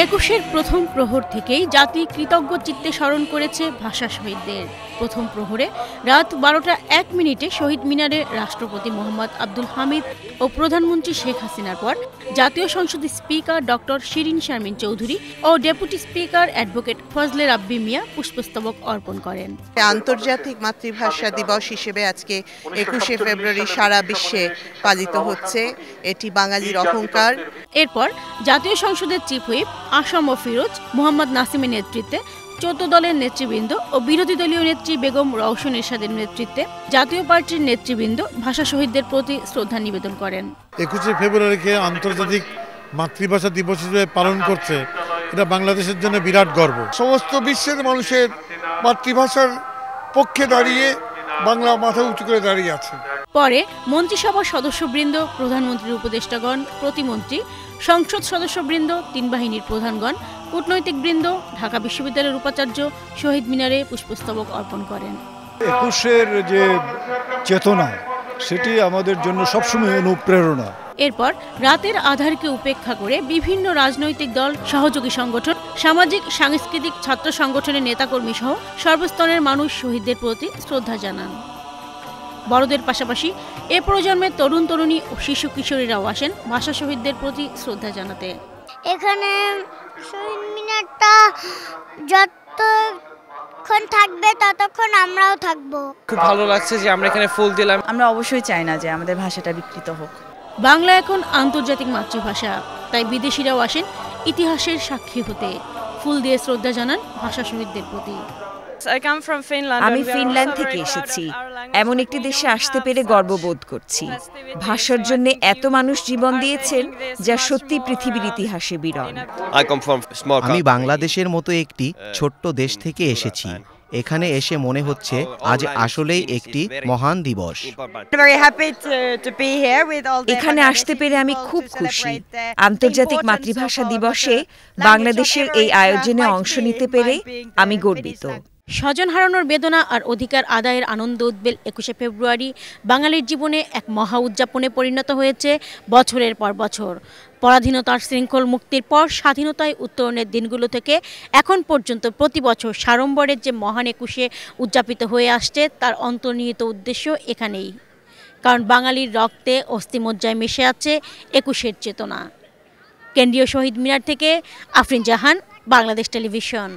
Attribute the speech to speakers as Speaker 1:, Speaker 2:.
Speaker 1: একুশের প্রথম প্রহর থেকেই জাতি কৃতজ্ঞ চিত্তে স্মরণ করেছে ভাষা শহীদদের। প্রথম প্রহরে রাত 12টা 1 মিনিটে শহীদ মিনারে রাষ্ট্রপতি মোহাম্মদ আব্দুল হামিদ ও প্রধানমন্ত্রী শেখ হাসিনার পর জাতীয় সংসদের স্পিকার ডক্টর শিরিন শারমিন চৌধুরী ও ডেপুটি স্পিকার অ্যাডভোকেট ফজলে রাব্বি মিয়া পুষ্পস্তবক অর্পণ করেন।
Speaker 2: আন্তর্জাতিক মাতৃভাষা দিবস হিসেবে আজকে 21শে ফেব্রুয়ারি সারা বিশ্বে পালিত হচ্ছে। এটি বাঙালির অহংকার।
Speaker 1: এরপর জাতীয় সংসদের চিফ হুইপ আসম ও ফিরোজ মোহাম্মদ নাসিমের নেতৃত্বে 14 দলের নেতৃবৃন্দ ও বিরোধী দলীয় নেত্রী বেগম রওশন এরশাদের নেতৃত্বে জাতীয় পার্টির নেতৃবৃন্দ ভাষা শহীদদের প্রতি শ্রদ্ধা নিবেদন করেন।
Speaker 3: 21শে ফেব্রুয়ারিকে আন্তর্জাতিক মাতৃভাষা দিবস হিসেবে পালন করছে, এটা বাংলাদেশের জন্য বিরাট গর্ব।
Speaker 4: সমস্ত বিশ্বের মানুষের মাতৃভাষার পক্ষে দাঁড়িয়ে বাংলা মাথা উঁচু করে দাঁড়িয়ে আছে।
Speaker 1: পরে মন্ত্রিসভার সদস্যবৃন্দ, প্রধানমন্ত্রীর উপদেষ্টাগণ, প্রতিমন্ত্রী, সংসদ সদস্যবৃন্দ, 3 বাহিনীর প্রধানগণ, কূটনৈতিক বৃন্দ, ঢাকা বিশ্ববিদ্যালয়ের উপাচার্য শহীদ মিনারে পুষ্পস্তবক অর্পণ করেন।
Speaker 5: 21-এর যে চেতনা, সেটি আমাদের জন্য সবসময় অনুপ্রেরণা।
Speaker 1: এরপর রাতের আধারকে উপেক্ষা করে বিভিন্ন রাজনৈতিক দল, সহযোগী সংগঠন, সামাজিক সাংস্কৃতিক ছাত্র সংগঠনের নেতাকর্মী সহ সর্বস্তরের মানুষ শহীদদের প্রতি শ্রদ্ধা জানান। বড়দের পাশাপাশি এ প্রজন্মের তরুণ তরুণী ও শিশু কিশোরীরাও আসেন ভাষা শহীদদের প্রতি শ্রদ্ধা জানাতে।
Speaker 6: এখানে শহীদ মিনারটা যতক্ষণ থাকবে ততক্ষণ আমরাও থাকবো।
Speaker 7: খুব ভালো লাগছে যে আমরা এখানে ফুল দিলাম।
Speaker 8: আমরা অবশ্যই চাই না যে আমাদের ভাষাটা বিকৃত হোক।
Speaker 1: বাংলা এখন আন্তর্জাতিক মাতৃভাষা, তাই বিদেশিরাও আসেন ইতিহাসের সাক্ষী হতে। ফুল দিয়ে শ্রদ্ধা জানান ভাষা শহীদদের প্রতি।
Speaker 9: আমি ফিনল্যান্ড থেকে এসেছি। এমন একটি দেশে আসতে পেরে গর্ববোধ করছি। ভাষার জন্য এত মানুষ জীবন দিয়েছেন, যা সত্যি পৃথিবীর ইতিহাসে বিরল।
Speaker 10: আমি বাংলাদেশের মতো একটি ছোট্ট দেশ থেকে এসেছি। এখানে এসে মনে হচ্ছে আজ আসলেই একটি মহান দিবস।
Speaker 9: এখানে আসতে পেরে আমি খুব খুশি। আন্তর্জাতিক মাতৃভাষা দিবসে বাংলাদেশের এই আয়োজনে অংশ নিতে পেরে আমি গর্বিত।
Speaker 1: স্বজন হারানোর বেদনা আর অধিকার আদায়ের আনন্দ উদ্বেল 21শে ফেব্রুয়ারি বাঙালির জীবনে এক মহা উদযাপনে পরিণত হয়েছে বছরের পর বছর। পরাধীনতার শৃঙ্খল মুক্তির পর স্বাধীনতায় উত্তরণের দিনগুলো থেকে এখন পর্যন্ত প্রতি বছর সাড়ম্বরের যে মহান 21শে উদযাপিত হয়ে আসছে, তার অন্তর্নিহিত উদ্দেশ্য এখানেই। কারণ বাঙালির রক্তে অস্থিমজ্জায় মিশে আছে 21শের চেতনা। কেন্দ্রীয় শহীদ মিনার থেকে আফরিন জাহান, বাংলাদেশ টেলিভিশন।